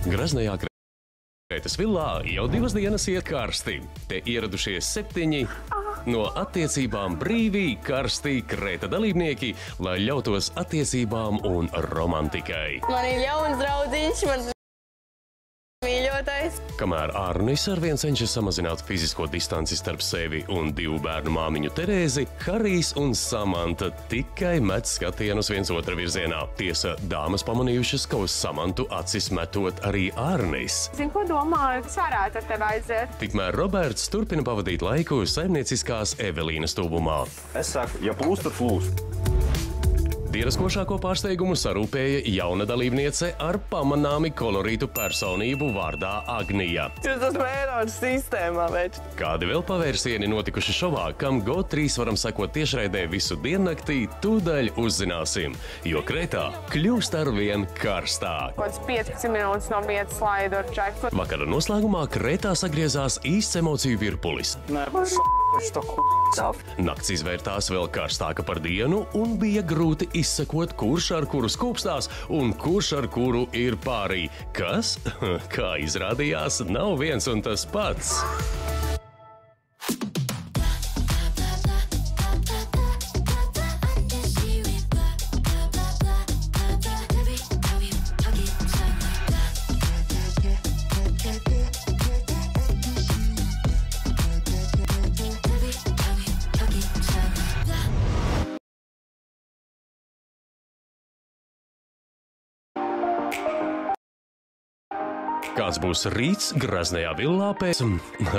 Graznajā Kreitas villā jau 2 dienas iet karsti. Te ieradušies 7 no attiecībām brīvī karstī Kreita dalībnieki, lai ļautos attiecībām un romantikai. Man ir jauns draudziņš, man mīļotais. Kamēr Arnis arvien cenšas samazināt fizisko distanci starp sevi un 2 bērnu māmiņu Terēzi, Harijs un Samanta tikai met skatienus viens otra virzienā. Tiesa, dāmas pamanījušas, ka uz Samantu acis metot arī Arnis. Zinu, ko domāju, kas varētu ar tevi aiziet. Tikmēr Roberts turpina pavadīt laiku saimnieciskās Evelīnas tuvumā. Es saku, ja plūst, tad plūst. Dienas košāko pārsteigumu sarūpēja jauna dalībniece ar pamanāmi kolorītu personību vārdā Agnija. Jūs esmu Eiropas sistēmā, veči. Kādi vēl pavērsieni notikuši šovā, kam GO3 varam sekot tiešraidē visu diennaktī, tūdaļ uzzināsim, jo Kreitā kļūst arvien karstāk. Kāds 15 minūtes no vietas slaidu ar čeku. Vakara noslēgumā Kreitā sagriezās īsts emociju virpulis. Nakts izvērtās vēl karstāka par dienu un bija grūti izsekot, kurš ar kuru skūpstās un kurš ar kuru ir pārī. Kas, kā izrādījās, nav viens un tas pats. Kāds būs rīts Graznajā villā pēc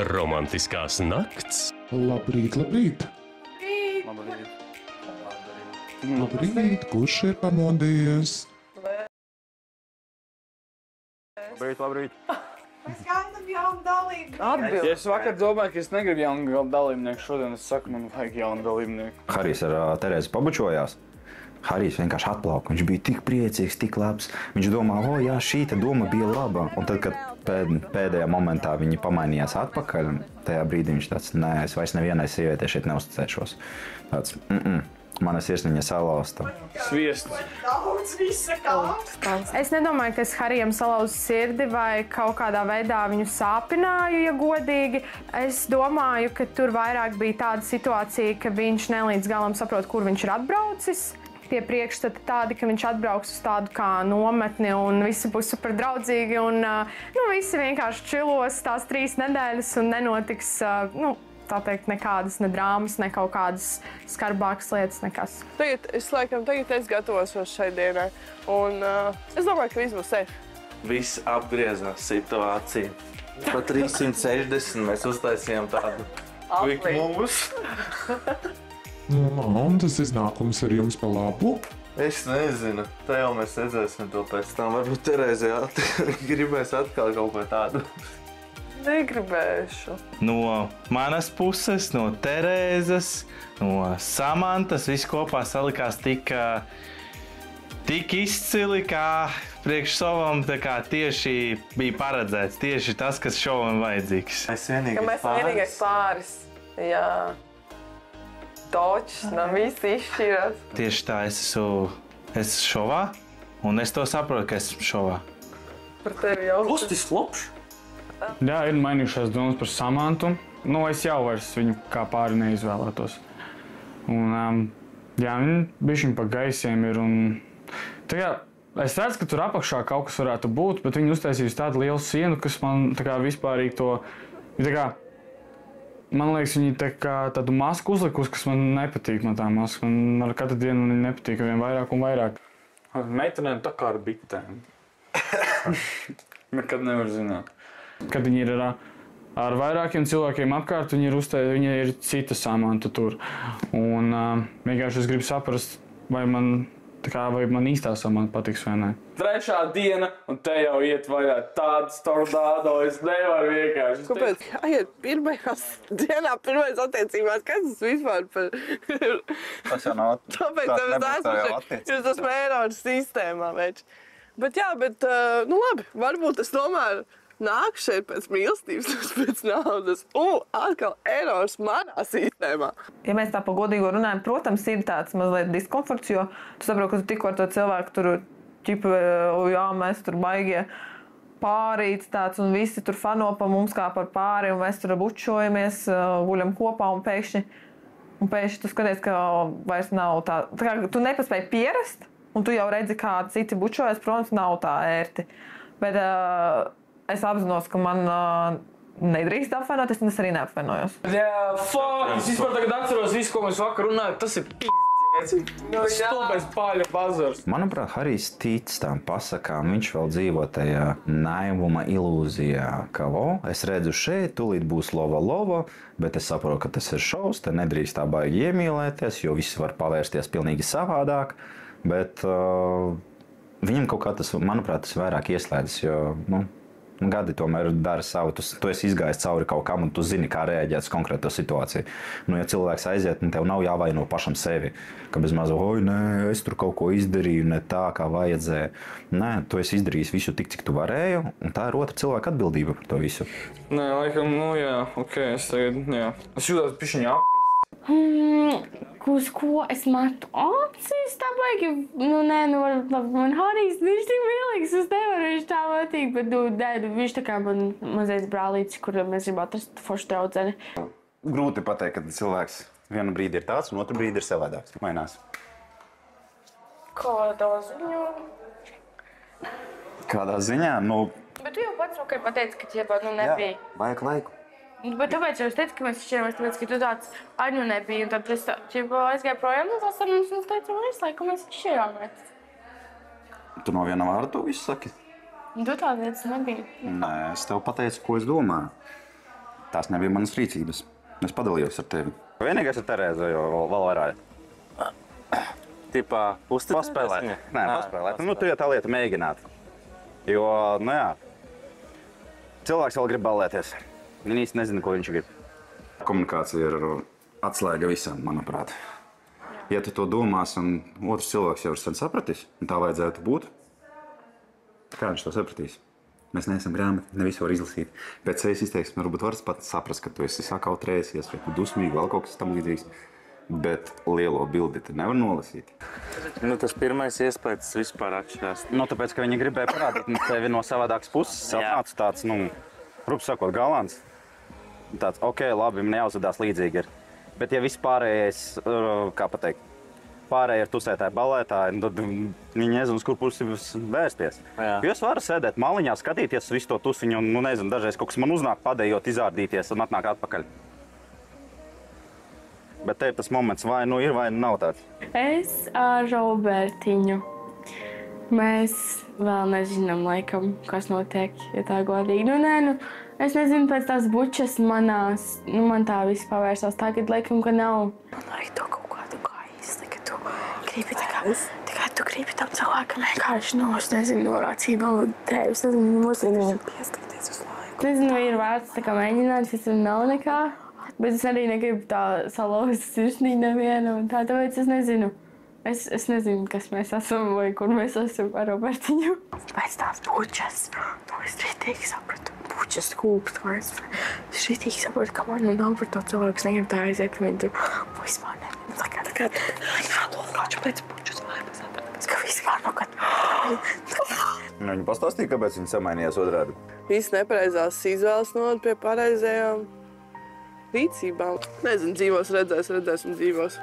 romantiskās nakts? Labrīt, labrīt! Labrīt, kurš ir pamodījies? Labrīt. Mēs gaidām jaunu dalību. Atbild. Ja es vakar domāju, ka es negribu jaunu dalībnieku, šodien es saku, man vajag jaunu dalībnieku. Harijs ar Terēzi pabučojās. Harijs vienkārši atplauka. Viņš bija tik priecīgs, tik labs. Viņš domā, o jā, šī te doma bija laba. Un tad, kad pēdējā momentā viņi pamainījās atpakaļ, tajā brīdī viņš tāds, nē, es vairs nevienai sievietei šeit neuzticēšos. Tāds, mana sirsniņa salauzta. Sviests. Daudz visa kā. Es nedomāju, ka es Harijam salauzu sirdi vai kaut kādā veidā viņu sāpināju, ja godīgi. Es domāju, ka tur vairāk bija tāda situācija, ka viņš nelīdz galam saprot, kur viņš ir atbraucis. Tie priekšstati tādi, ka viņš atbrauks uz tādu kā nometni un visi būs super draudzīgi un visi vienkārši čilos tās 3 nedēļas un nenotiks, tā teikt, nekādas ne drāmas, ne kaut kādas skarbākas lietas, nekas. Tagad es gatavošos šai dienai un es domāju, ka viss būs safe. Viss apgriezās situācija. Pa 360 mēs uztaisījām tādu quick moves. Un tas iznākums ir jums pa labu? Es nezinu. Te jau mēs redzēsim to pēc tam. Varbūt Terēzē gribēs atkal kaut ko tādu. Negribēšu. No manas puses, no Terēzes, no Samantas, viss kopā salikās tik izcili, kā priekš šovam tieši bija paredzēts. Tieši tas, kas šovam vajadzīgs. Mēs vienīgais pāris. Jā. Točs, visi izšķirās. Tieši tā, es esmu šovā, un es to saprotu, ka esmu šovā. Par tevi jau. Kustis slopš? Jā, ir mainījušās domas par Samantu. Es jau vairs viņu kā pāri neizvēlētos. Un, jā, viņi pa gaisiem ir un... Es redzu, ka tur apakšā kaut kas varētu būt, bet viņi uztaisījusi tādu lielu sienu, kas man vispārīgi to... Man liekas, viņi tādu masku uzlikus, kas man nepatīk no tā maska. Man ar katru dienu viņi nepatīk vien vairāk un vairāk. Meitenēm tā kā ar bitēm. Nekad nevar zināt. Kad viņi ir ar vairākiem cilvēkiem apkārt, viņi ir cita Samanta tur. Un vienkārši es gribu saprast, vai man īstā Samanta patiks vai ne. 3. diena, un te jau iet vaļā tādas tornado, es nevaru vienkārši. Kāpēc jāiet pirmajās dienā, pirmais attiecībās? Kas tas vispār par... Tas jau nav. Tāpēc jūs esmu Eiropas sistēmā, veči. Bet jā, labi, varbūt es tomēr nāk šeit pēc mīlestības, pēc naudas. Atkal Eiropas manā sistēmā. Ja mēs tā pa godīgo runājam, protams, ir tāds mazliet diskomforts, jo tu saproti, ka tu tikko ar to cilvēku tur ķipa, jā, mēs tur baigie. pārīts tāds, un visi tur fano pa mums kā par pāri, un mēs tur bučojamies, guļam kopā, un pēkšņi tu skaties, ka vairs nav tā kā tu nepaspēji pierast, un tu jau redzi, kā citi bučojas, protams, nav tā ērti. Bet es apzinos, ka man nedrīkst apvainot, es arī neapvainojos. Fuck, es vispār tagad atceros visu, ko mēs vakar runājam, tas ir stulbais paļa bazars. Manuprāt, Harijs tic tām pasakām, viņš vēl dzīvo tajā naivuma ilūzijā, ka es redzu šeit, tūlīt būs lova, bet es saprotu, ka tas ir šovs, te nedrīkst tā baigi iemīlēties, jo viss var pavērsties pilnīgi savādāk, bet viņam kaut kā tas, manuprāt, tas vairāk ieslēdzas, jo, gadi tomēr dara savu, tu esi izgājis cauri kaut kam un tu zini, kā reaģēt uz konkrēto situāciju. Ja cilvēks aiziet, tev nav jāvaino pašam sevi, ka bez maza, nē, es tur kaut ko izdarīju, ne tā, kā vajadzēja. Nē, tu esi izdarījis visu tik, cik tu varēji, un tā ir otra cilvēka atbildība par to visu. Nē, laikam, es tagad, Es jūtos pišķiņā Uz ko es metu acis, tā baigi, man Harijs, viņš tik mielīgs, es nevaru, viņš tā patīk, bet, viņš tā kā man mazais brālītis, kur mēs gribam atrast foršu draudzeni. Grūti pateikt, ka cilvēks vienu brīdi ir tāds, un otru brīdi ir savādāks. Mainās. Kādā ziņā? Kādā ziņā? Bet tu jau pats vakar pateici, ka ķiepā, nebija. Jā, vajag laiku. Bet tāpēc jau es teicu, ka mēs šķieramies, tāpēc, ka tu tāds nebija, un tad es aizgāju projām no tās sarunas, un es teicu, ka mēs šķierāmies. Tu no viena vārda to visu saki? Tu tāda lietas nebija. Nē, es tev pateicu, ko es domāju. Tās nebija manas rīcības. Es padalījos ar tevi. Vienīgais ir Terēza, jo vēl vairāk. Tipā uzticēties? Paspēlēt. Nē, paspēlēt. Tu jau tā lieta mēģināt. Jo, cilvēks vēl grib ballēties. Viņi īsti nezina, ko viņš grib. Komunikācija ir atslēga visam, manuprāt. Ja tu to domās, un otrs cilvēks jau ir sen sapratīs, un tā vajadzētu būt, kā viņš to sapratīs? Mēs neesam grāmati, ne visu var izlasīt. Pēc sejas izteiksmes varbūt var pats saprast, ka tu esi sakautrējies, vai tu dusmīgi, vēl kaut kas tam līdzīgs. Bet lielo bildi tu nevar nolasīt. Tas pirmais iespējas vispār atšķirās. Tāpēc, ka viņi gribēja parādīt tevi no savādākas puses, atnāca tāds, rupi sakot, galants. Tāds, labi, man jāuzvedās līdzīgi ir. Bet ja viss pārējais, kā pateikt, pārējie ir tusētāji, ballētāji, tad viņi nezinu, uz kur pusi vērsties. Jo es varu sēdēt maliņā, skatīties visu to tusiņu, un, dažreiz kaut kas man uznāk padējot, izārdīties un atnāk atpakaļ. Bet te ir tas moments, vai ir, vai nav tāds. Es ar Robertiņu. Mēs vēl nezinām, laikam, kas notiek, ja tā godīgi. Es nezinu, pēc tās bučas man tā viss pavērsās tagad, laikam, ka nav. Man vajag to kaut kādu gaisli, ka tu gribi tu gribi tam cilvēkam vienkārši, es nezinu, norācīt vēl tevi, es nezinu, pieskarties uz laiku. Nezinu, vai ir vērts tā kā mēģināt, tas nav nekā, bet es arī negribu tā salauzt sirsnīgi nevienu, un tāpēc es nezinu. Es nezinu, kas mēs esam vai kur mēs esam ar Robertiņu. Pēc tās bučas, es rītīgi sapratu, bučas kūpst, es rītīgi sapratu, ka man nav par to cilvēku, es negribu tā aiziet, ka viņi tur vispār ne. Tā kā lūdzu pēc bučas vai sapratu, ka vispār nav kad. Viņi pastāstīja, kāpēc viņi samainījās otrādi. Visi nepareizās izvēles noved pie pareizajām rīcībām. Nezinu, dzīvos redzēs un dzīvos.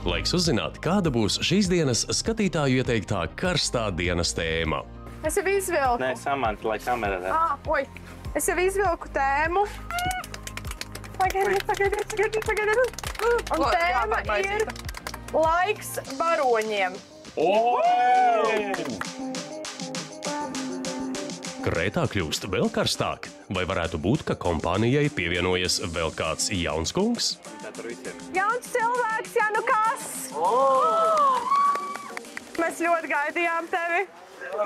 Laiks uzzināt, kāda būs šīs dienas skatītāju ieteiktā karstā dienas tēma. Es jau izvilku. Nē, Samanta, lai kamera redz. Es jau izvilku tēmu. Pagaidiet. Un tēma ir laiks varoņiem. Krētā kļūst vēl karstāk, vai varētu būt, ka kompānijai pievienojas vēl kāds jauns kungs? Jauns cilvēks, kas? Mēs ļoti gaidījām tevi.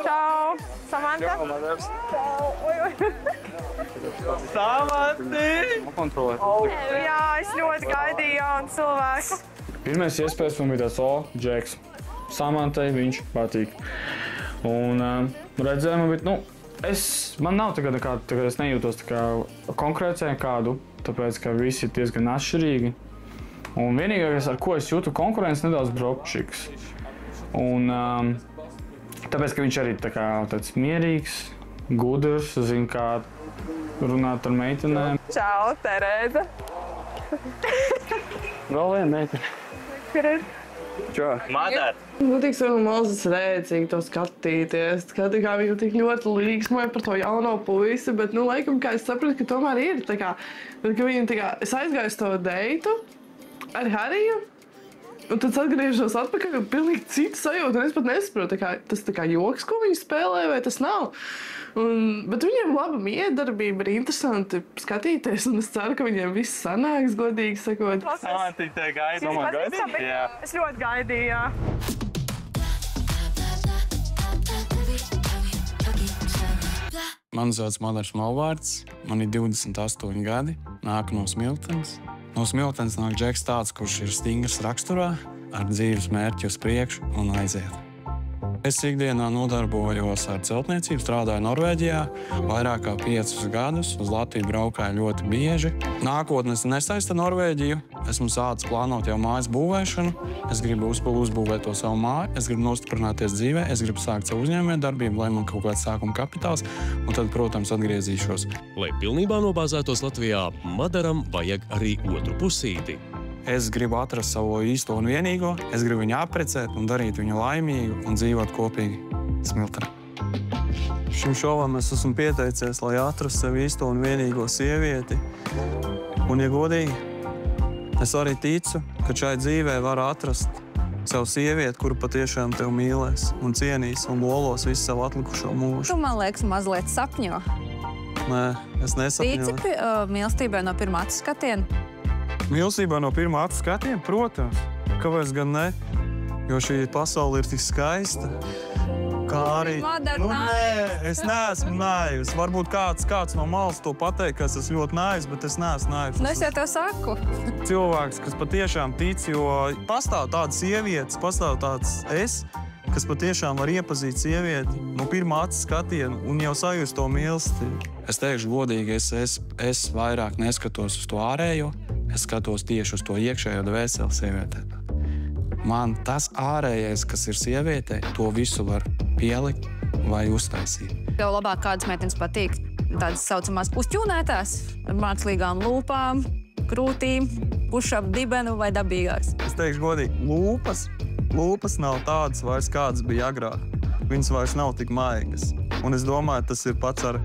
Čau, Samanta. Samanti! Jā, es ļoti gaidīju jaunu cilvēku. Pirmais iespējas man bija tāds, Džeks. Samantai viņš patīk. Un redzējām, bet, man nav tagad es nejūtos konkrēts kādu, tāpēc, ka visi ir diezgan atšķirīgi. Un vienīgais, ar ko es jūtu konkurenci, nedaudz bropčiks. Un Tāpēc, ka viņš arī tāds mierīgs, gudrs, zina, kā runāt ar meitenēm. Čau, Terēza! Vēl viena meitene. Čau! Madara! Tik svarīgi mazas rēcīgi to skatīties, ka viņa tik ļoti līksmoja par to jauno puisi, bet, laikam, kā es sapratu, ka tomēr ir ka viņa es aizgāju uz to deitu ar Hariju, un tad atgriežos atpakaļ un pilnīgi citu sajūtu, un es pat nesaprotu, tas joks, ko viņi spēlē, vai tas nav. Bet viņiem laba miedarbība, ir interesanti skatīties, un es ceru, ka viņiem viss sanāks, godīgi sakot. Samantīte gaida. Jā. Es ļoti gaidīju, jā. Mani sauc Madars Malvārds, man ir 28 gadi, nāku no Smiltenes. No Smiltenes nāk Džeks tāds, kurš ir stingrs raksturā, ar dzīves mērķi uz priekšu un aiziet. Es ikdienā nodarbojos ar celtniecību, strādāju Norvēģijā, vairāk kā 5 gadus, uz Latviju braukāju ļoti bieži. Nākotnes nesaista Norvēģiju, esmu sācis plānot jau mājas būvēšanu, es gribu uzbūvēt to savu māju, es gribu nostiprināties dzīvē, es gribu sākt savu uzņēmējdarbību, lai man kaut kāds sākuma kapitāls, un tad, protams, atgriezīšos. Lai pilnībā nobāzētos Latvijā, Madaram vajag arī otru pusīti. Es gribu atrast savu īsto un vienīgo, es gribu viņu apprecēt un darīt viņu laimīgu un dzīvot kopīgi Smiltenē. Šim šovam es esmu pieteicies, lai atrastu sev īsto un vienīgo sievieti. Un, ja godīgi, es arī ticu, ka šai dzīvē var atrast savu sievieti, kuru patiešām tev mīlēs un cienīs un lolos visu savu atlikušo mūžu. Tu, man liekas, mazliet sapņo. Nē, es nesapņoju. Tici mīlestībai no pirmā acu skatiena? Mīlestībā no pirmā acu skatiena, protams. Kāpēc gan ne? Jo šī pasaule ir tik skaista. Kā arī... es neesmu naivs. Varbūt kāds no malas to pateikt, ka es esmu ļoti naivs, bet es neesmu naivs. Es jau tev saku. Cilvēks, kas patiešām tic, jo pastāv tādas sievietes, pastāv tāds es, kas patiešām var iepazīt sievieti no pirmā acu skatiena un jau sajust to mīlestību. Es teikšu godīgi, es vairāk neskatos uz to ārējo, es skatos tieši uz to iekšējo dvēseli sievietē. Man tas ārējais, kas ir sievietē, to visu var pielikt vai uztaisīt. Tev labāk kādas meitenes patīk? Tādas saucamās uzķūnētās, ar mākslīgām lūpām, krūtīm, pušap dibenu vai dabīgās? Es teikšu godīgi, lūpas nav tādas vairs, kādas bija agrāk. Viņas vairs nav tik maigas. Un es domāju, tas ir pats ar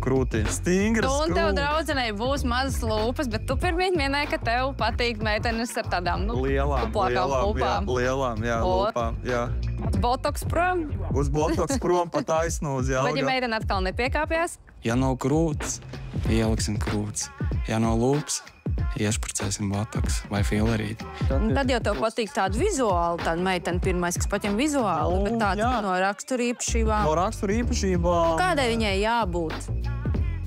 krūtīm. Stingras krūtis. Un tev draudzenei būs mazas lūpas, bet tu pirmīt minēji, ka tev patīk meitenes ar tādām, plakām lūpām. Lielām, lūpām, jā. Botoks prom? Uz botoks prom pa taisnu uz jauga. Bet ja meitene atkal nepiekāpjās? Ja nav krūtis, ieliksim krūtis. Ja nav lūpas, iešpricēsim botoks vai filerīti. Tad jau tev patīk tāda vizuāla, tāda meitene pirmais, kas paņem vizuāli, bet tāds no raksturīpašībām. No raksturīpašībām. Kādai viņai jābūt?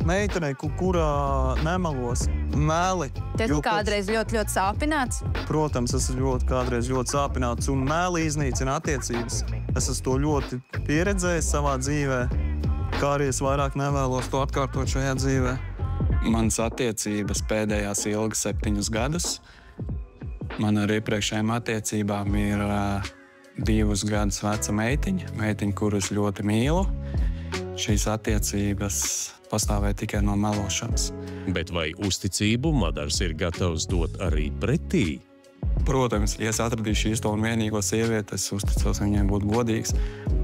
Meitenei, kurā nemelos, meli. Tu esi kādreiz ļoti sāpināts? Protams, es esmu kādreiz ļoti sāpināts un meli iznīcina attiecības. Es esmu to ļoti pieredzējis savā dzīvē, kā arī es vairāk nevēlos to atkārtot šajā dzīvē. Manas attiecības pēdējās ilgi 7 gadus. Man ar iepriekšējām attiecībām ir 2 gadus veca meitiņa, kuru es ļoti mīlu. Šīs attiecības pastāvēja tikai no melošanas. Bet vai uzticību Madars ir gatavs dot arī pretī? Protams, ja es atradīšu īsto un vienīgo sievieti, es uzticos viņai būt godīgs,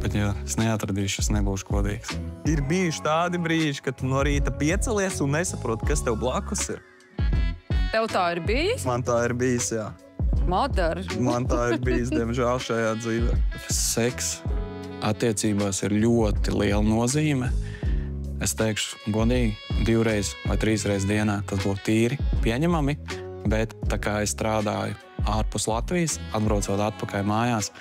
bet ja es neatradīšu, es nebūšu godīgs. Ir bijuši tādi brīži, kad tu no rīta piecelies un nesaproti, kas tev blakus ir. Tev tā ir bijis? Man tā ir bijis, jā. Madar. Man tā ir bijis, diemžēl, šajā dzīvē. Seks attiecībās ir ļoti liela nozīme. Es teikšu godīgi, 2 vai 3 dienā tas būtu tīri pieņemami, bet tā kā es strādāju ārpus Latvijas, atbraucot atpakaļ mājās,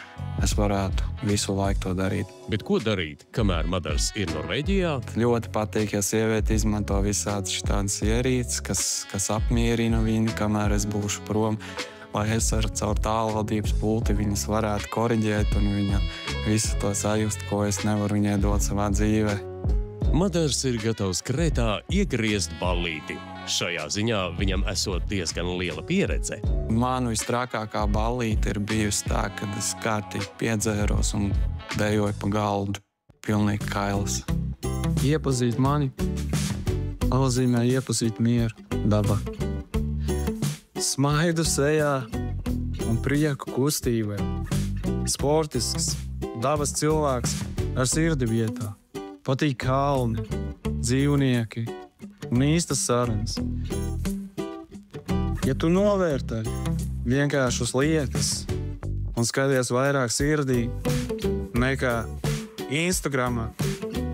es varētu visu laiku to darīt. Bet ko darīt, kamēr Madars ir Norvēģijā? Ļoti patīk, ja sieviete izmanto visādas tādas ierīces, kas apmierina viņu, kamēr es būšu prom, lai es caur tālvadības pulti viņas varētu koriģēt un viņa visu to sajust, ko es nevaru viņai dot savā dzīvē. Madars ir gatavs Kretā iegriezt ballīti. Šajā ziņā viņam esot diezgan liela pieredze. Man visstrakākā ballīte ir bijusi tā, kad es kārtīgi piedzēros un dejoju pa galdu, pilnīgi kailas. Iepazīt mani nozīmē iepazīt mieru dabā. Smaidu sejā un prieku kustībā. Sportisks, dabas cilvēks ar sirdi vietā. Patīk kalni, dzīvnieki un īstas sarunas. Ja tu novērtē vienkāršas lietas un skaties vairāk sirdī nekā Instagramā,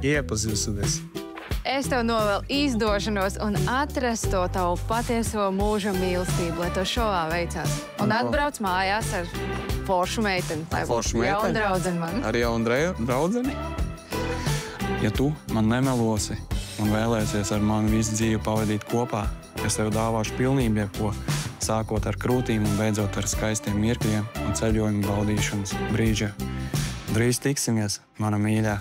iepazīsimies. Es tev novēlu izdošanos un atrast to tavu patieso mūža mīlestību, lai to šovā veicās. Un atbrauc mājās ar foršu meiteni. Foršu meiteni? Jaunu draudzeni man. Ar jaunu draudzeni? Ja tu man nemelosi un vēlēsies ar mani visu dzīvi pavadīt kopā, es tev dāvāšu pilnību jebko, sākot ar krūtīm un beidzot ar skaistiem mirkļiem un ceļojumu baudīšanas brīža. Drīz tiksimies, mana mīļā.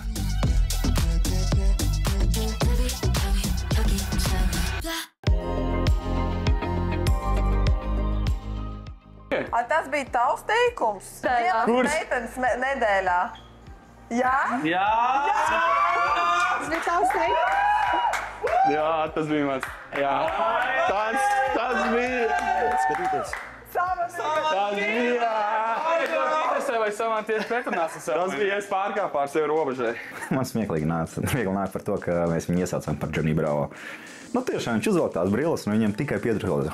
Tas bija tavs teikums? Vienas meitenes nedēļā. Jā? Jā! Tas bija tavs teikums? Jā, tas bija mans. Jā. Tas bija. Skatīties. Tas bija. Vai samanties pretrunās ar sevi? Tas bija, es pārkāpu pār sevi robežai. Man smieklīgi nāk par to, ka mēs viņu iesaucam par Johnny Bravo. Nu tiešām viņš uzvelk tās brilles un viņam tikai pietrūkst.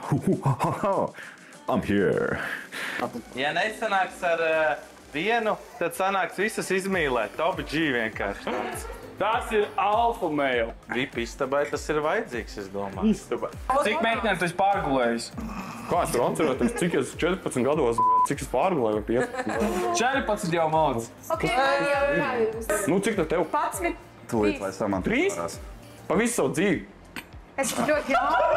I'm here. Ja nesanāks ar vienu, tad sanāks visas izmīlēt. Top G vienkārši. Tas ir alfa male. VIP istabai tas ir vajadzīgs, es domāju. Istabai. Cik meitenēm tu esi pārgulējis? Kā es tur atceroties, cik es 14 gados, cik es pārgulēju 15? 14 jau māc. Ok, jā. Nu, cik tev? 11. Tūlīt, lai samantā 3? Pa visu savu dzīvi. Es ļoti jaunu.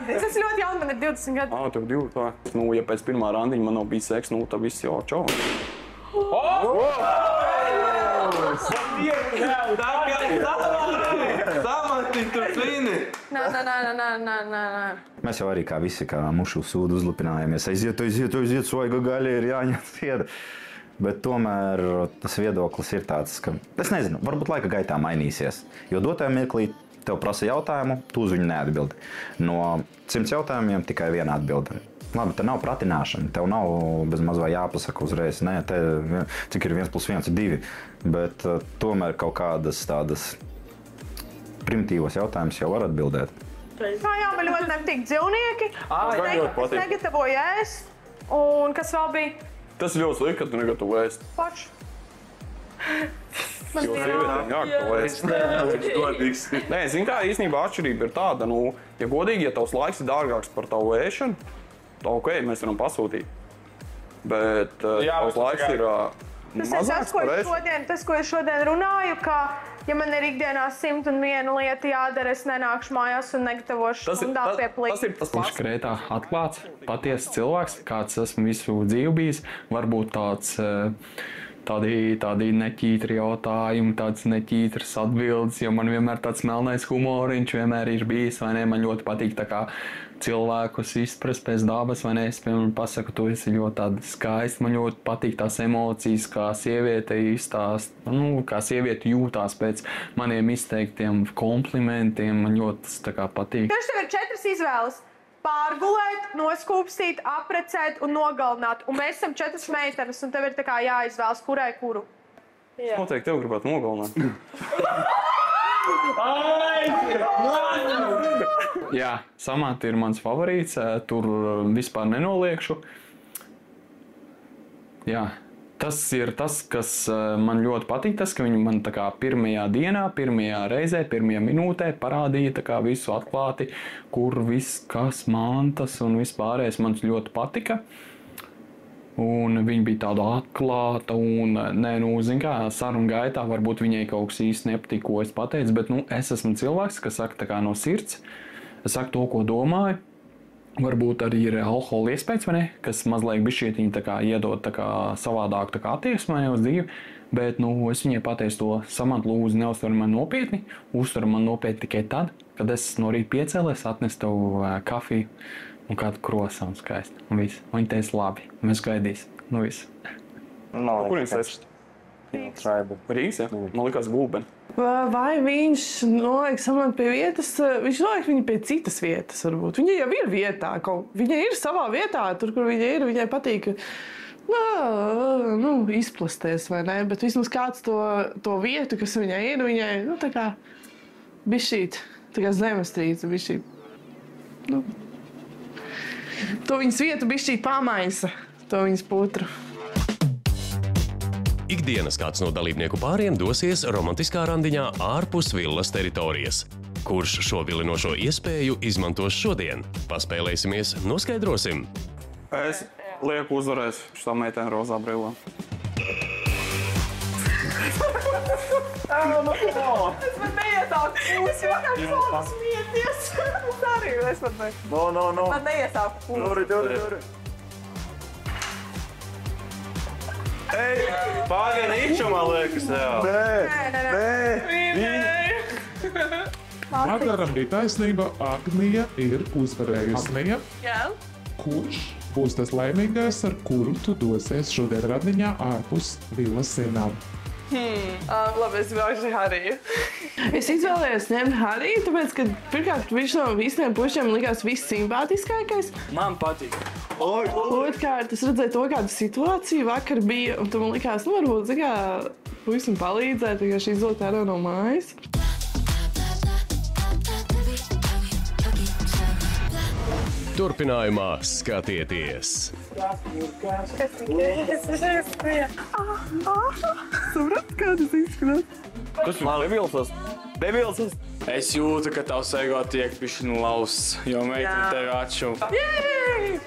Es esmu ļoti jauna, man ir 20 gadi. Tev 2 tā. Nu, ja pēc pirmā randiņa man nav bijis seks, nu, tad viss jau čau. Samantiņ, tu zini! Nē. Mēs jau arī kā visi, kā mušu sūdu uzlipinājāmies. Aiziet, svaiga gaļa ir jāņem cieta. Bet tomēr tas viedoklis ir tāds, ka, es nezinu, varbūt laika gaitā mainīsies. Jo dotajā mirklī tev prasa jautājumu, tu uz viņu neatbildi. No 100 jautājumiem tikai viena atbilde. Labi, te nav pratināšana, tev nav bez maz vai jāpasaka uzreiz, nē, te cik ir 1 + 1 ir 2. Bet tomēr kaut kādas tādas primitīvas jautājumus jau var atbildēt. Jā, man ļoti nepatīk dzīvnieki. Es negatavoju ēst. Un kas vēl bija? Tas ir ļoti slikti, ka tu negatavo ēst. Pač. Jo sievietēm jāgatavo ēst. Nē, zini kā, īstenībā atšķirība ir tāda, nu, ja godīgi, ja tavs laiks ir dārgāks par tavu ēšanu, tad ok, mēs varam pasūtīt. Bet tavs laiks ir mazāks par ēšanu. Tas, ko es šodien runāju, ka ja man ir ikdienā 101 lieta jādara, es nenākšu mājās un negatavošu stundā pie plīta. Tas ir tas Viņš krētā atklāts, patiesas cilvēks, kāds esmu visu dzīvi bijis, varbūt tādi neķītri jautājumi, tādas neķītras atbildes, jo man vienmēr tāds melnais humoriņš vienmēr ir bijis, vai ne, man ļoti patīk tā kā cilvēkus izprast pēc dabas, vai ne, es, piemēram, pasaku, tu esi ļoti tāda skaista, man ļoti patīk tās emocijas, kā sieviete izstāst, nu, kā sieviete jūtās pēc maniem izteiktiem komplimentiem, man ļoti tas tā kā patīk. Taču tev ir 4 izvēles. Pārgulēt, noskūpstīt, aprecēt un nogalināt. Un mēs esam 4 meitenes, un tev ir tā kā jāizvēlas, kurai kuru. Noteikti tev gribētu nogalināt. Jā, Samanta ir mans favorīts, tur vispār nenoliekšu. Jā. Tas ir tas, kas man ļoti patīk, tas, ka viņi man tā kā pirmajā dienā, pirmajā reizē, pirmajā minūtē parādīja tā kā visu atklāti, kur viss, kas mantas un vispārējais man ļoti patika. Un viņa bija tāda atklāta un, nē, nu, zin kā, sarunu gaitā varbūt viņai kaut kas īsti nepatīk, ko es pateicu, bet, nu, es esmu cilvēks, kas saka tā kā no sirds, es saku to, ko domāju. Varbūt arī ir alkohola iespējas, vai ne, kas mazliet bišķietiņi tā kā iedod tā kā savādāk tā kā attieksmē uz dzīvi, bet, nu, es viņai pateicu to, Samanta, lūdzu, neuztver man nopietni, uztver man nopietni tikai tad, kad es no rīta piecēlies, atnesu tev kafiju un kādu krosanu skaisti, un viss. Un viņa teica, labi, mēs gaidīsim. Nu viss. Kur viņš esat? Rīgas, ja? Man likās Gulbeni. Vai viņš noliek Samantu pie vietas, viņš noliek viņu pie citas vietas varbūt. Viņa jau ir vietā, viņa ir savā vietā, tur, kur viņa ir, viņai patīk izplasties, vai ne? Bet vismaz kāds to vietu, kas viņai ir, viņai, tā kā bišķīt, tā kā zemestrīce, bišķīt. To viņas vietu bišķīt pamaisa, to viņas putru. Ikdienas kāds no dalībnieku pāriem dosies romantiskā randiņā ārpus villas teritorijas. Kurš šo vilinošo iespēju izmantos šodien? Paspēlēsimies, noskaidrosim. Es lieku uzvarēs šitā meitēna rozā brillā. Es man neiesāku pusi, vakar sāku smieties. Es arī, es pat ne. Man neiesāku pusi. Duri. Paganīču, man liekas, jā. Nē. Madaram bija taisnība, Agnija ir uzvarējusi. Agnija, Jā. kurš būs tas laimīgais, ar kuru tu dosies šodien randiņā ārpus villas sienām? Labi, es vēlēšu Hariju. Es izvēlējos ņemt Hariju, tāpēc, ka pirmkārt viņš no visiem pušiem likās vissimpātiskākais. Man patīk. Otrkārt, es redzēju to, kāda situācija vakar bija, un tam man likās, varbūt, puisim palīdzēt, vienkārši izvilkt ārā no mājas. Turpinājumā skatieties. Saprāt, kā tas izskatās? Kas man debilsas? Es jūtu, ka tavs ego tiek pišķi lauss, jo meitene tevi atšuva. Jej!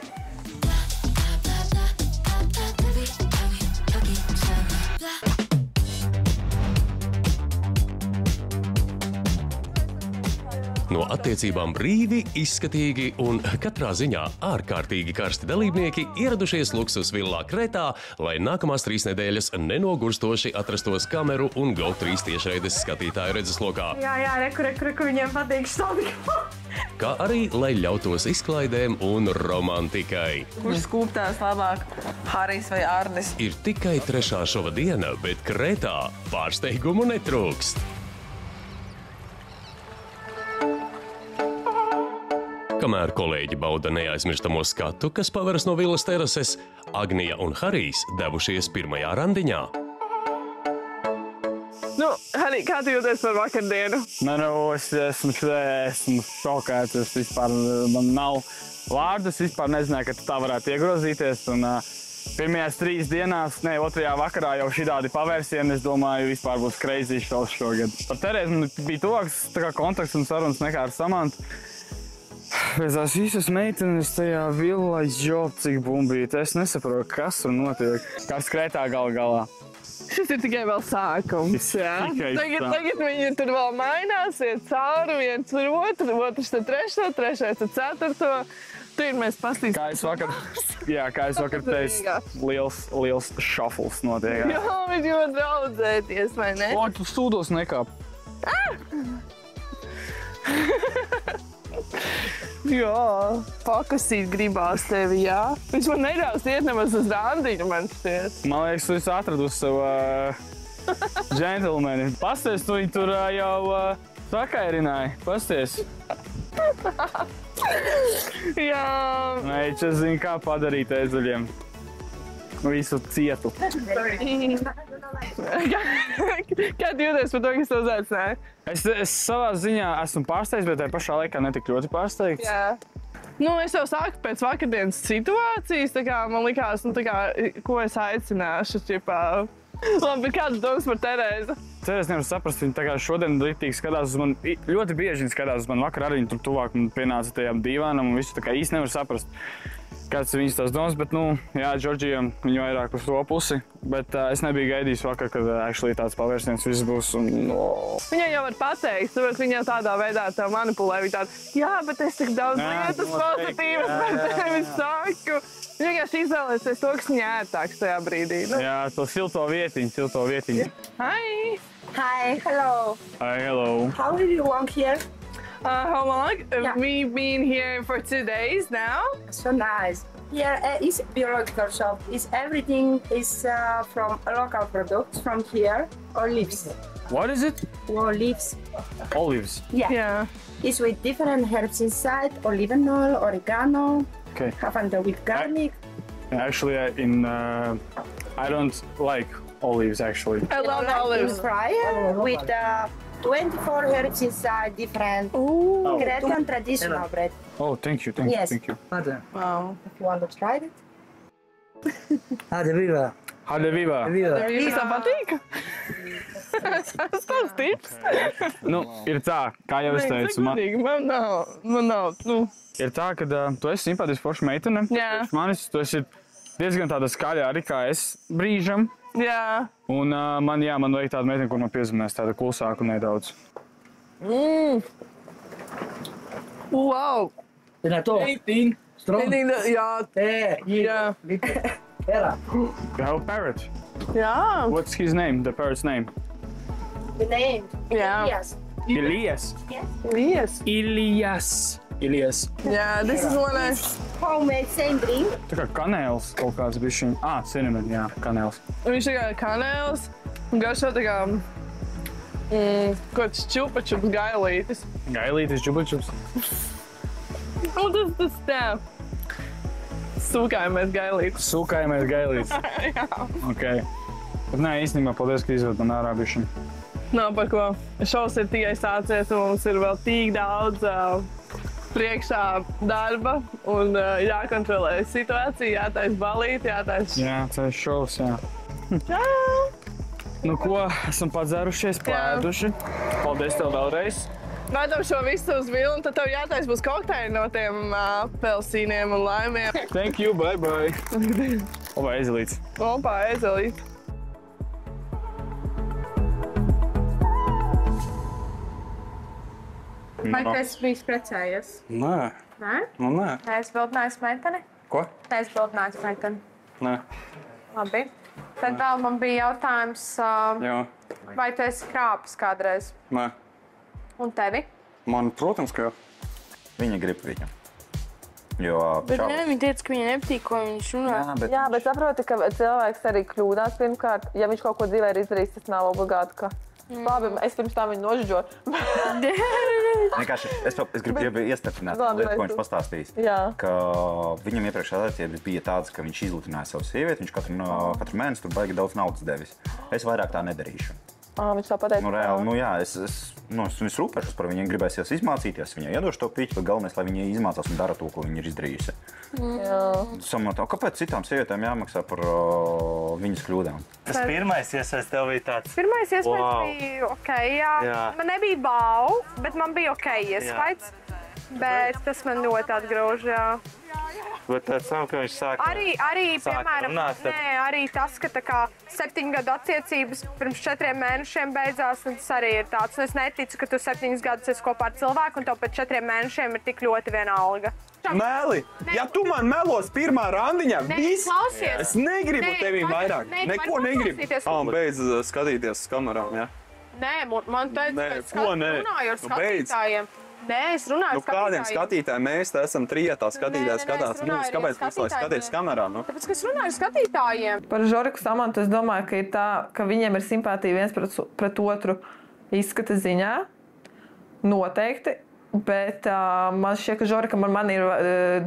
No attiecībām brīvi, izskatīgi un katrā ziņā ārkārtīgi karsti dalībnieki ieradušies luksus villā Kretā, lai nākamās 3 nedēļas nenogurstoši atrastos kameru un GO3 tiešraides skatītāju redzeslokā. Jā, reku, viņiem patīk štādi. Kā arī, lai ļautos izklaidēm un romantikai. Kurš skūptās labāk, Harijs vai Arnis? Ir tikai 3. šova diena, bet Kretā pārsteigumu netrūkst. Kamēr kolēģi bauda neaizmirstamo skatu, kas paveras no villas terases, Agnija un Harijs devušies pirmajā randiņā. Harij, kā tu jūties par vakardienu? Es esmu šokēts, es vispār, man nav vārdus, vispār nezināju, ka tā varētu iegrozīties. Un pirmajās 3 dienās, 2. vakarā jau šitādi pavērsieni, es domāju, vispār būs crazy šovs šogad. Par Terēzi man bija tuvāks kontakts un sarunas nekā ar Samantu. Pēc tās visas meitenes tajā villā, cik bumbīt. Es nesaprotu, kas tur notiek. Kāds Kretā galā. Šis ir tikai vēl sākums, jā. Tagad viņi tur vēl mainās, iet cauri viens ar otru, otrs tad 3., 3. tad 4. Tur mēs pastīsim. Kā es vakar teicu, liels šafls notiek. Jā, viņi jau draudzēties, vai ne? O, tu stūdos nekāp. Jā, pakasīt gribās tevi, jā. Viņš man neļaus iet nemaz uz randiņu, man šķiet. Man liekas, tu esi atradus savu džentlmeni. Pasties, tu viņu tur jau sakairināji. Pasties. Jā. Meič, es zinu, kā padarīt ēzeļiem. Visu cietu. Kā tu jūties par to, kas tev uzaicināja? Es savā ziņā esmu pārsteigts, bet tajā pašā laikā netik ļoti pārsteigts. Jā. Es jau sāku pēc vakardienas situācijas, man likās, ko es aicināšu, Labi, bet kāds domas par Terēzi? Terēzi nevar saprast, viņa šodien rītīgi skatās uz mani, ļoti bieži viņa skatās uz mani, vakar arī viņa tur tuvāk un pienāca tajām dīvānam un visu īsti nevar saprast, kāds ir viņas tās domas, bet, jā, Džordžija viņa vairāk uz to pusi, bet es nebiju gaidījis vakar, kad actually tāds pavērsiens viss būs un, Viņa jau var pateikt, tāpēc viņa tādā veidā tev manipulē, viņa tāda, jā, bet es tik daudz lietas pozitīvas par tevi saku. Viņa vienkārši izvēlēsies to, kas viņa ērtāks tajā brīdī. Jā, to silto vietiņu. Hi! Hi, hello. Hi, hello. How did you walk here? How long? Yeah. We've been here for 2 days now. So nice. Here is biological shop. Everything is from local products from here. Olives. What is it? Olives. Olives. Yeah. It's with different herbs inside. Olivenol, oregano. Okay. Lavender with garlic. Actually, I don't like olives, actually. I love olives. Fryer with 24 herbs inside, different Cretan traditional bread. Oh, thank you. Yes. Thank you. Wow. If you want to try it. Hade viva! Hade viva! Visam patīk. Es tavs tips. Nu, ir tā, kā jau es teicu, man nav, ir tā, ka tu esi simpātiska forša meitene. Jā. Manis, tu esi diezgan tāda skaļa arī kā es brīžam. Jā. Un man vajag tādu meiteni, kur man piezīmēs tāda klusāku nedaudz. Wow. Tēnā to? 18. Strong. Jā. Era. You have a parrot. Jā. What's his name, the parrot's name? The name. Yeah. Elias. Yes. Elias. Yeah, this is one I... Homemade same drink. Tā kā kanēls kaut kāds bišķiņ. Cinnamon, jā, kanēls. Viņš tā kā kanēls un garšo tā kā kaut kāds čupačups gailītis. Gailītis, čupačups. Un tas tā. Sūkājamais gailītis. Sūkājamais gailītis. Jā. Ok. Bet nē, īstenībā, paldies, ka izved man ārā bišķiņ. Nav par ko. Šovs ir tikai sācies un mums ir vēl tik daudz priekšā darba un jākontrolē situācija, jātais balīt, jātais... Jā, tas ir šovs, jā. Jā. Nu ko, esam padzērušies, pēduši. Paldies tev vēlreiz. Vedam šo visu uz vilnu, tad tev jātais būs kokteļi no tiem apelsīniem un laimiem. Thank you, bye bye. Opa, ezelīts. Opa, ezelīts. Vai tu esi bijis precējies? Nē. Nē? Nu, nē. Neesi bildinājis meiteni? Ko? Neesi bildinājis meiteni. Nē. Labi. Tad vēl man bija jautājums, Jā. vai tu esi krāpis kādreiz? Nē. Un tevi? Man, protams, ka... Viņa grib viņu. Jo Bet nē, viņa teica, ka viņa nepatīk, ko viņš runā. Jā, bet saproti, ka cilvēks arī kļūdās pirmkārt. Ja viņš kaut ko dzīvē ir izdarījis, tas nav obligāti, ka... Labi, es pirms tā viņu nožģoju. Vienkārši es gribu iestarpināt, ko viņš pastāstīs. Ka viņam iepriekš attiecības bija tādas, ka viņš izlutināja savu sievieti, viņš katru mēnesi tur baigi daudz naudas devis. Es vairāk tā nedarīšu. Viņš tā pateica. Nu, reāli, nu jā, es rūpēšos par viņu, gribēsies izmācīties, viņai iedošu to piķi, bet galvenais, lai viņa izmācās un dara to, ko viņa ir izdarījusi. Samatā, kāpēc citām sievietēm jāmaksā par viņas kļūdām? Tas pirmais iespējas tev bija tāds. Pirmais iespējas bija ok, jā. Man nebija bau, bet man bija ok iespējas. Bet tas man ļoti atgrauž, jā. Bet pēc tam, ka viņš sāka piemēram, runāt, arī tas, ka tā kā 7 gadu attiecības pirms 4 mēnešiem beidzās, un tas arī ir tāds. Un es neticu, ka tu 7 gadus esi kopā ar cilvēku, un tev pēc 4 mēnešiem ir tik ļoti vienalga. Meli, ja tu man melos pirmā randiņā, klausies. Es negribu tevi vairāk. Neko negribu. Beidz skatīties uz kamerām, jā? Nē, man teica, ka runāju ar skatītājiem. Nē, es runāju ar skatītājiem. Kādiem skatītājiem? Mēs te esam trietā, skatītājs skatās. Kāpēc mums lai skaties kamerām? Tāpēc, ka es runāju ar skatītājiem. Par Žoriku Samantu es domāju, ka ir tā, ka viņiem ir simpātija viens pret otru izskata ziņā. Noteikti. Bet man šķiet, ka Žorikam ar mani ir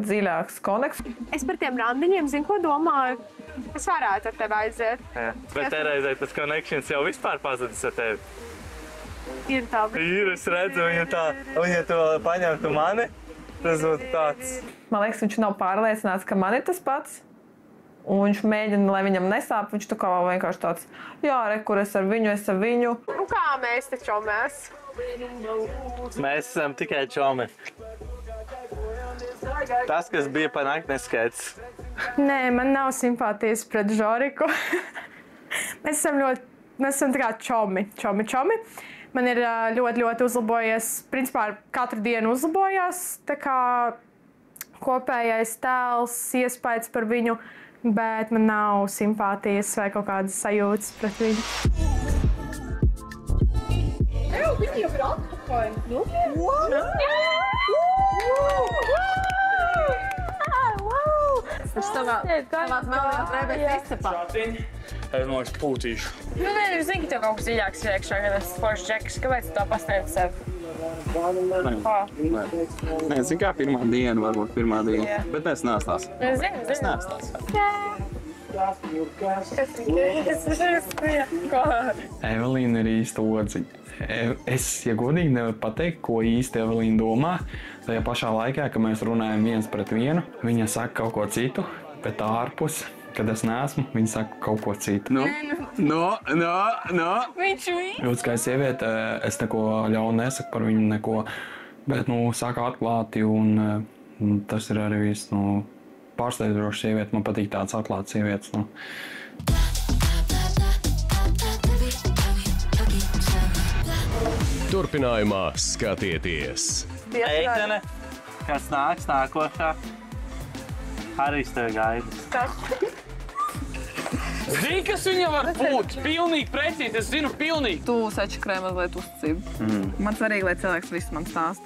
dziļāks konekts. Es par tiem randiņiem zinu, ko domāju. Es varētu ar tevi aiziet. Bet te reizē tas connections jau vispār pazudis ar tevi. Ir tā. Es redzu, viņa to paņemtu mani. Tas būtu tāds. Man liekas, viņš nav pārliecināts, ka man ir tas pats. Un viņš mēģina, lai viņam nesāp. Viņš tā kā vienkārši tāds, jā, kur es ar viņu. Nu kā mēs te čomēs? Mēs esam tikai čomi. Tas, kas bija pa nakti, neskaidrs. Nē, man nav simpātijas pret Žoriku. Mēs esam tā kā čomi. Man ir ļoti uzlabojies, principā katru dienu uzlabojās, tā kā kopējais tēls, iespējas par viņu, bet man nav simpātijas vai kaut kādas sajūtas pret viņu. Viņi jau ir atpakaļ. Es taču tavās melnajās drēbēs izcepā. Es liekas, pūtīšu. Nu, nē, es zinu, ka tev kaut kas dziļāks ir iekšā, kad es foršs džeks. Kāpēc tu tā pasniedz sev? Nē, zinu kā pirmā diena, varbūt pirmā diena. Bet es neestāstu. Es zinu. Es neestāstu. Evelīna ir īsta odziņa. Es, ja godīgi, nevaru pateikt, ko īsti Evelīna domā. Tajā pašā laikā, kad mēs runājam viens pret vienu, viņa saka kaut ko citu, bet ārpus, kad es neesmu, viņa saka kaut ko citu. No. Viņš vīd. Ļoti skaista sieviete, es neko ļaunu nesaku par viņu, neko, bet, saka atklāti, un tas ir arī viss, pārsteidzoša sieviete. Man patīk tāds atklāts sievietes, Turpinājumā skatieties. Eitene, kas nāks nākošā? Harijs tevi gaida. Zini, kas viņa var būt? Pilnīgi precīzi, es zinu pilnīgi. Tu sačakrē mazliet uzticību. Man svarīgi, lai cilvēks visu man stāst.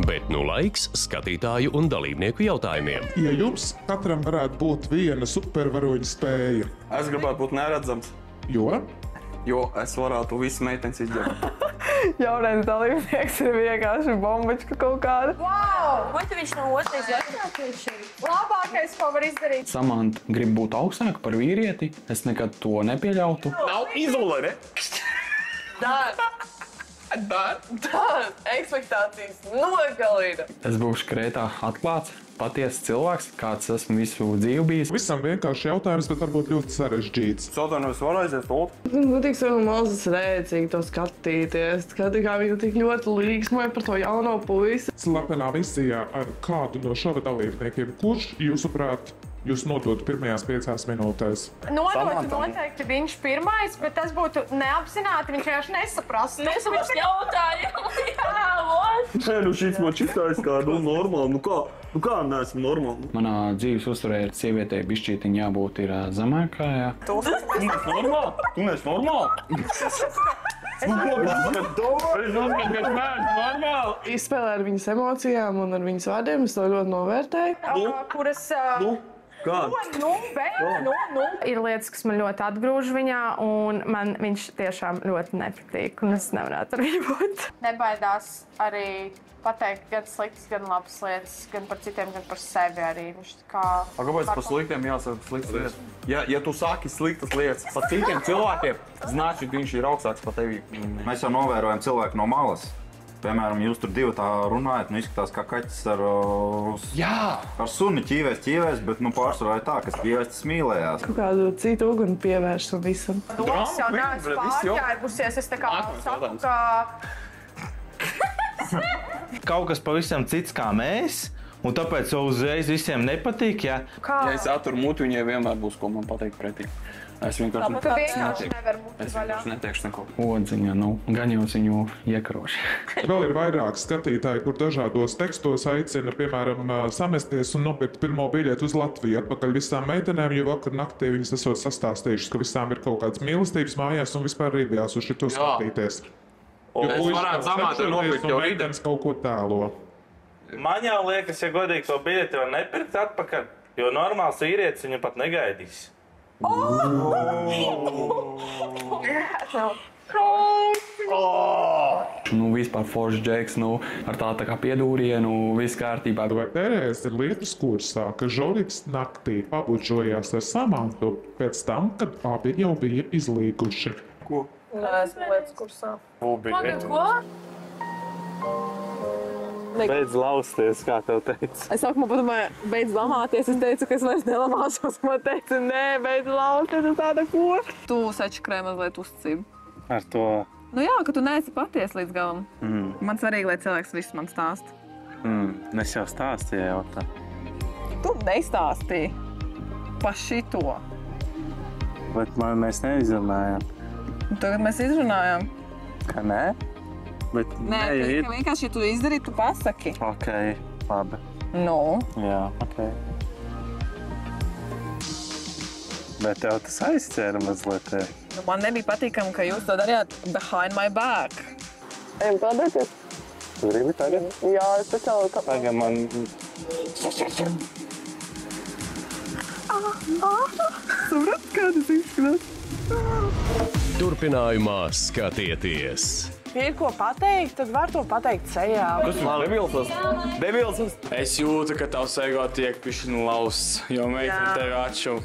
Bet laiks skatītāju un dalībnieku jautājumiem. Ja jums katram varētu būt viena supervaroņa spēja? Es gribētu būt neredzams. Jo? Jo es varētu visu meitenes izģert. Jaunais dalībnieks ir vienkārši bombačka kaut kāda. Wow! Vai tu viņš no otrais jautājums? Labākais, ko var izdarīt. Samanta grib būt augstāka par vīrieti. Es nekad to nepieļautu. Nav izole, ne? Ekspektācijas nogalina. Es būšu Krētā atklāts, patiesas cilvēks, kāds esmu visu dzīvi bijis. Visam vienkārši jautājums, bet varbūt ļoti sarežģīts. Sautānos var aizies lūt? Godīgs vēl mazas rēcīgi to skatīties. Kā viņa tik ļoti līgsmoja par to jauno puisi. Slepenā misijā ar kādu no šova dalībniekiem, kurš, jūsuprāt, jūs nodotu pirmajās 5 minūtēs? Nodotu noteikti viņš pirmais, bet tas būtu neapzināti, viņš vienkārši nesaprastu. Nesaprast jautājumu. Nē, šis man šitājs kā normāli. Kā neesmu normāli? Manā dzīves uzturē ir sievietei bišķītiņ jābūt ir zemākajā. Tu neesi normāli? Tu neesi normāli? Izspēlē ar viņas emocijām un ar viņas vārdiem, es to ļoti novērtēju. Kuras... Kāda? Ir lietas, kas man ļoti atgrūž viņā, un man viņš tiešām ļoti nepatīk, un es nevarētu ar viņu būt. Nebaidās arī pateikt gan sliktas, gan labas lietas, gan par citiem, gan par sevi arī. Kāpēc par sliktiem jāsaka sliktas lietas? Ja tu saki sliktas lietas par citiem cilvēkiem, значит, viņš ir augstāks par tevi. Mēs jau novērojam cilvēku no malas. Piemēram, jūs tur divi tā runājat, izskatās kā kaķis ar suni ķīvēs, bet pārsvarā ir tā, ka ķīvēs mīlējās. Kaut kādu citu uguni pievērš tam visam. Domas jau neesmu pārģērbusies, es tā kā saku, ka... Kaut kas pavisam cits kā mēs, un tāpēc jau uzreiz visiem nepatīk, ja? Ja es aturu muti, viņai vienmēr būs, ko man pateikt pretī. Es vienkārši neteikšu neko. Odziņa, gan jau viņu iekaroši. Vēl ir vairāk skatītāji, kur dažādos tekstos aicina, piemēram, samesties un nopirkt pirmo biļeti uz Latviju atpakaļ visām meitenēm, jo vakar naktī viņas esot sastāstījušas, ka visām ir kaut kāds mīlestības mājās un vispār rībjās uz šito skatīties. Jo varētu samāt ar nopirkt, jo meitenes kaut ko tēlo. Man jau liekas, ja godīgi to biļeti var nepirkt atpakaļ, jo normāls vīrietis viņu pat negaidīs. Vispār foršs džeks, ar tā kā piedūrienu, viss kārtībā. Vai Terēze ir lietas kursā, ka Žoriks naktī pabučojās ar Samantu pēc tam, kad abi jau bija izlīguši? Ko? Esmu lietas kursā. Ko? Beidz lausties, kā tev teica. Es sākumā padomāju, beidz lamāties. Es teicu, ka es vairs nelamāšos. Man teica, nē, beidz lausties. Es tāda ko? Tu sačakrē mazliet uzticību. Ar to? Jā, ka tu neesi paties līdz galam. Man svarīgi, lai cilvēks visu man stāst. Es jau stāstīju jau tā. Tu neizstāstīji pa šito. Bet mēs neizrunājām. Tagad mēs izrunājām. Ka nē? Bet nē, ka vienkārši, ja tu izdarītu, tu pasaki. Ok, labi. Jā, ok. Bet tev tas aizķēra mazliet. Man nebija patīkami, ka jūs to darījāt behind my back. Ejam peldēties? Gribi tagad? Jā, es speciāli tā. Tagad man... Saprāt, kā tas izskatās? Turpinājumā skatieties! Ja ir ko pateikt, tad var to pateikt sejā. Kas tu debilsas? Es jūtu, ka tavs ego tiek pišķiņu lausts, jo meitene tevi atšuv.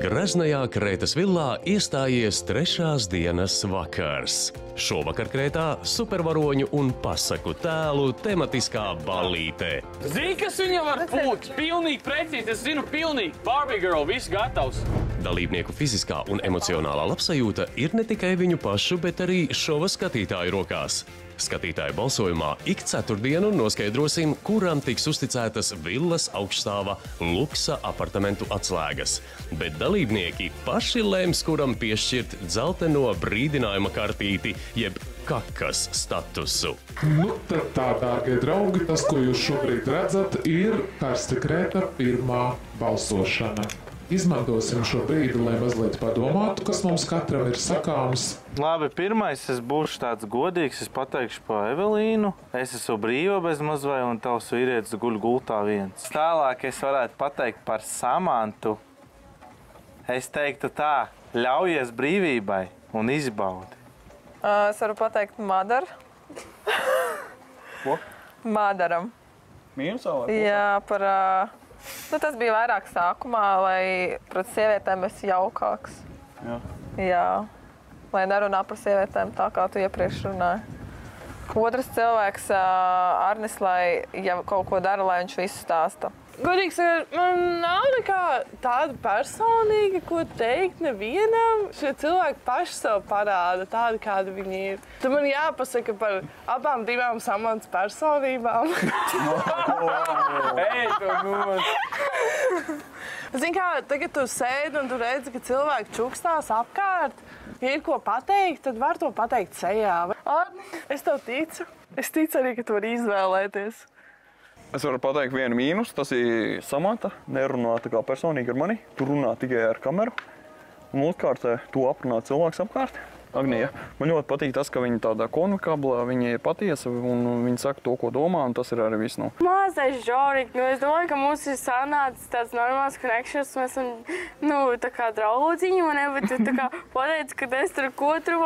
Graznajā Krētas villā iestājies 3. dienas vakars. Šovakar Krētā supervaroņu un pasaku tēlu tematiskā ballīte. Zini, kas viņa var būt? Pilnīgi precīzi, es zinu pilnīgi. Barbie girl, viss gatavs. Dalībnieku fiziskā un emocionālā labsajūta ir ne tikai viņu pašu, bet arī šova skatītāju rokās. Skatītāju balsojumā ik ceturtdienu noskaidrosim, kuram tiks uzticētas villas augststāva luksa apartamentu atslēgas. Bet dalībnieki paši lems, kuram piešķirt dzelteno brīdinājuma kartīti, jeb kakas statusu. Nu, tad tā, dārgie draugi, tas, ko jūs šobrīd redzat, ir Karsta Krēta pirmā balsošana. Izmantosim šo brīdi, lai mazliet padomātu, kas mums katram ir sakāms. Labi, pirmais es būšu tāds godīgs, es pateikšu pa Evelīnu. Es esmu brīva bez mazvai un tavs vīrietis guļ gultā viens. Tālāk es varētu pateikt par Samantu. Es teiktu tā, ļaujies brīvībai un izbaudi. Es varu pateikt Madar. Ko? Madaram. Mīnusā vai? Jā, par... tas bija vairāk sākumā, lai pret sievietēm esi jaukāks. Jā. Jā. Lai nerunā par sievietēm tā, kā tu iepriekš runāji. Otrs cilvēks, Arnis, lai, ja kaut ko dara, lai viņš visu stāsta. Godīgs, man nav nekā tāda personīga, ko teikt nevienam. Šie cilvēki paši sev parāda tādi, kādi viņi ir. Tad man jāpasaka par abām divām Samantas personībām. Ej, to nos! Zini kā, tagad tu sēdi un tu redzi, ka cilvēki čukstās apkārt. Ja ir ko pateikt, tad var to pateikt sejā. Es tev ticu. Es ticu arī, ka tu vari izvēlēties. Es varu pateikt vienu mīnus, tas ir Samanta. Nerunā tā kā personīgi ar mani. Tu runā tikai ar kameru. Un otrkārt, tu aprunā cilvēks apkārt. Agnija, man ļoti patīk tas, ka viņa tādā konvikabla, viņa ir patiesa un viņa saka to, ko domā, un tas ir arī viss. Mazais žorīgi. Es domāju, ka mums ir sanācis tāds normāls connections. Mēs esam, tā kā draudziņi, bet tu tā kā pateici, ka es tur ko tur,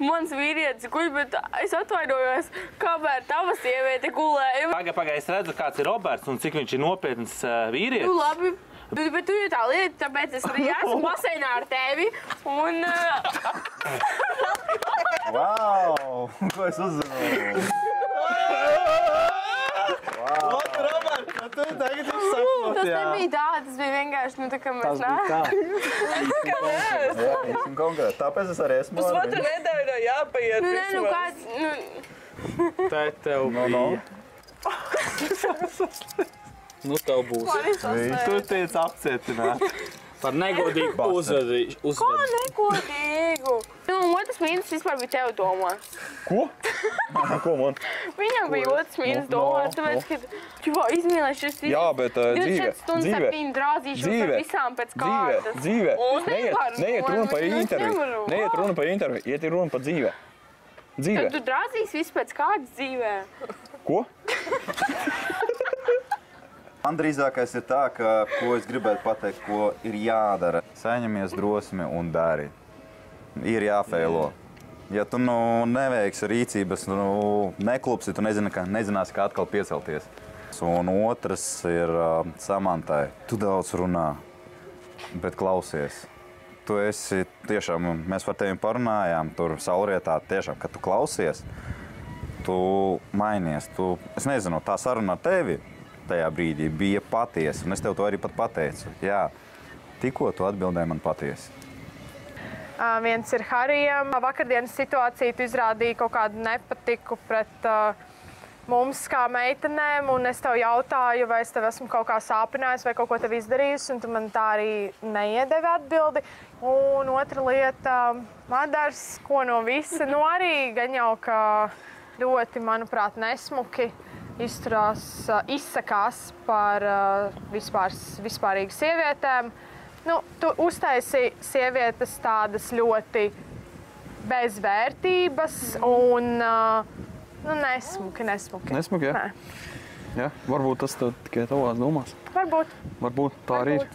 mans vīrietis guļ, bet es atvainojos, kamēr tava sieviete gulēja. Pagaid, es redzu, kāds ir Roberts un cik viņš ir nopietns vīrietis. Nu, labi. Bet tu jau tā lieta, tāpēc es arī esmu baseinā ar tevi. Un... Wow! Ko es uzzināju? Lūdzu, Robert, tu tagad viņš saprot, tas nebija tā, tas bija vienkārši, tā kā mēs Jā, īsim konkrēti. Tāpēc es arī esmu Pusotru nedēļu jāpaiet vismaz. Tā tev bija. Nu, tev būs. Tu tiec apcietināt. Par negodīgu uzvedību. Ko negodīgu? Otrs mīnus vispār bija tev domās. Ko? Ko man? Viņam bija otrs mīnus domās, tāpēc, ka izmīlēšies Jā, bet dzīve. 24 stundas ar viņu drāzīšos par visām pēc kārtas. Dzīve. Neiet runa par interviju. Neiet runa par interviju. Iet runa par dzīve. Dzīve. Tad tu drāzīsi visu pēc kārtas dzīvē. Ko? Man drīzākais ir tā, ka, ko es gribētu pateikt, ko ir jādara. Saņemies drosmi un dari. Ir jāfeilo. Ja tu neveiksi rīcības, neklupsi, tu nezināsi, kā atkal piecelties. Un otrs ir Samantai. Tu daudz runā, bet klausies. Tu esi tiešām, mēs par tevi parunājām, tur saulrietā tiešām, kad tu klausies, tu mainies. Es nezinu, tā saruna ar tevi tajā brīdī bija patiesa, un es tev to arī pat pateicu. Jā, tikko tu atbildēji man patiesi. Viens ir Harijam. Vakardienas situācija tu izrādīja kaut kādu nepatiku pret mums kā meitenēm, un es tev jautāju, vai es tev esmu kaut kā sāpinājis vai kaut ko tev izdarījusi, un tu man tā arī neiedevi atbildi. Un otra lieta, Madars, ko no visa, arī gan jau, ka ļoti, manuprāt, nesmuki izsakās par vispārīgi sievietēm. Nu, tu uztaisīji sievietes tādas ļoti bezvērtības un nesmuki. Nesmuki, jā? Nē. Jā, varbūt tas tikai tavās domās. Varbūt tā arī ir.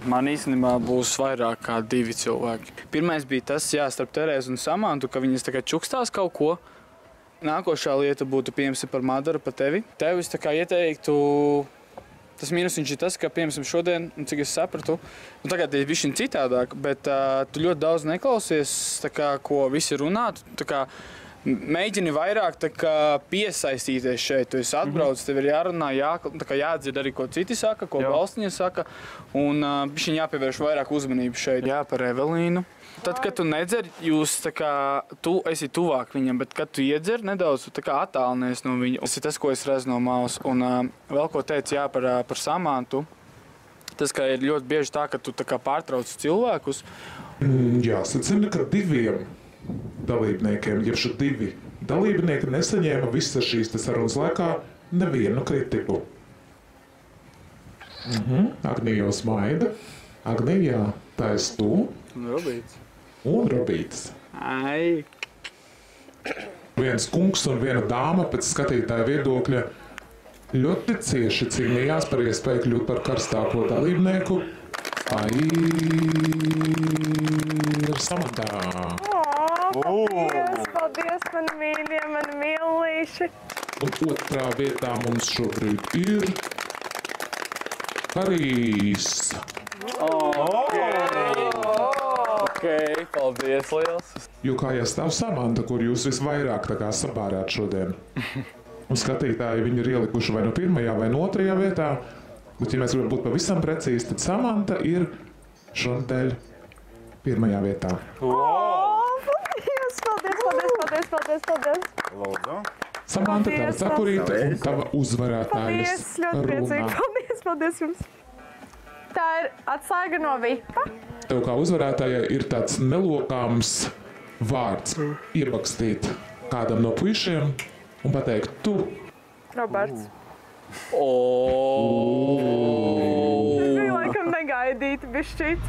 Man īstenībā būs vairāk kā 2 cilvēki. Pirmais bija tas, starp Terēzu un Samantu, ka viņas tā kā čukstās kaut ko. Nākošā lieta būtu, piemēram, par Madaru, par tevi. Tev es tā kā ieteiktu, tas mīnusiņš ir tas, ka, piemēram, šodien, cik es sapratu, tagad ir bišķiņ citādāk, bet tu ļoti daudz neklausies, tā kā, ko visi runā. Tā kā mēģini vairāk piesaistīties šeit. Tu esi atbrauc, tev ir jārunā, jādzird arī, ko citi saka, ko balstiņa saka, un bišķiņ jāpievērš vairāk uzmanību šeit. Jā, par Evelīnu. Tad, kad tu nedzer, tu esi tuvāk viņam, bet kad tu iedzer nedaudz, tu attālinies no viņa. Tas ir tas, ko es redzu no malas. Un vēl ko teicu, par Samantu. Tas, ka ir ļoti bieži tā, ka tu pārtrauc cilvēkus. Jāsacina, ka 2 dalībniekiem, ja šie 2 dalībnieki nesaņēma visas šīs sarunas laikā nevienu kritiku. Agnija jau smaida. Agnija, tā esi tu. Un Robīts. Un Robīts. Ai. Viens kungs un viena dāma pēc skatītāja viedokļa ļoti cieši cīnījās par iespēju kļūt par karstāko dalībnieku. Ai, ir Samantā. Paldies, mani mīļie, mani mīlīši. Un otrā vietā mums šobrīd ir Harijs. Paldies liels. Jo kājās stāv Samanta, kur jūs visvairāk sabārāt šodien. Un skatītāji viņu ir ielikuši vai no 1. vai no 2. vietā. Bet, ja mēs gribam būt pavisam precīzi, tad Samanta ir šodien 1. vietā. Paldies. Lūdzu. Samanta, tava cepurīte un tava uzvarētājas runā. Paldies jums. Tā ir atslēga no vipa. Tev kā uzvarētājai ir tāds nelokāms vārds iebakstīt kādam no puišiem un pateikt tu. Roberts. Bija laikam negaidīti bišķīt.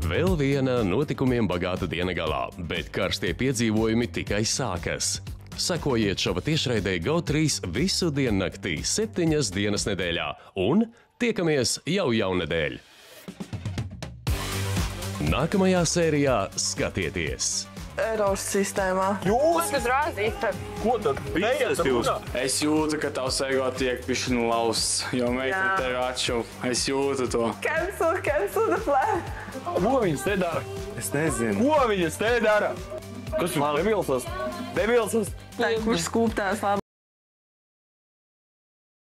Vēl viena notikumiem bagāta diena galā, bet karstie piedzīvojumi tikai sākas. Sekojiet šova tiešraidē GO3 visu diennaktī, 7 dienas nedēļā, un tiekamies jau jaunedēļ. Nākamajā sērijā skatieties! Eiros sistēmā. Jūs? Ko tad bijat jūs? Es jūtu, ka tavs ego tiek pišķiņ lausts, jo meitene tevi atšuv. Es jūtu to. Cancel the plan. Ko viņas te dara? Es nezinu. Ko viņas te dara? Kas jūs debilsas? Tā, kurš skūptās labi?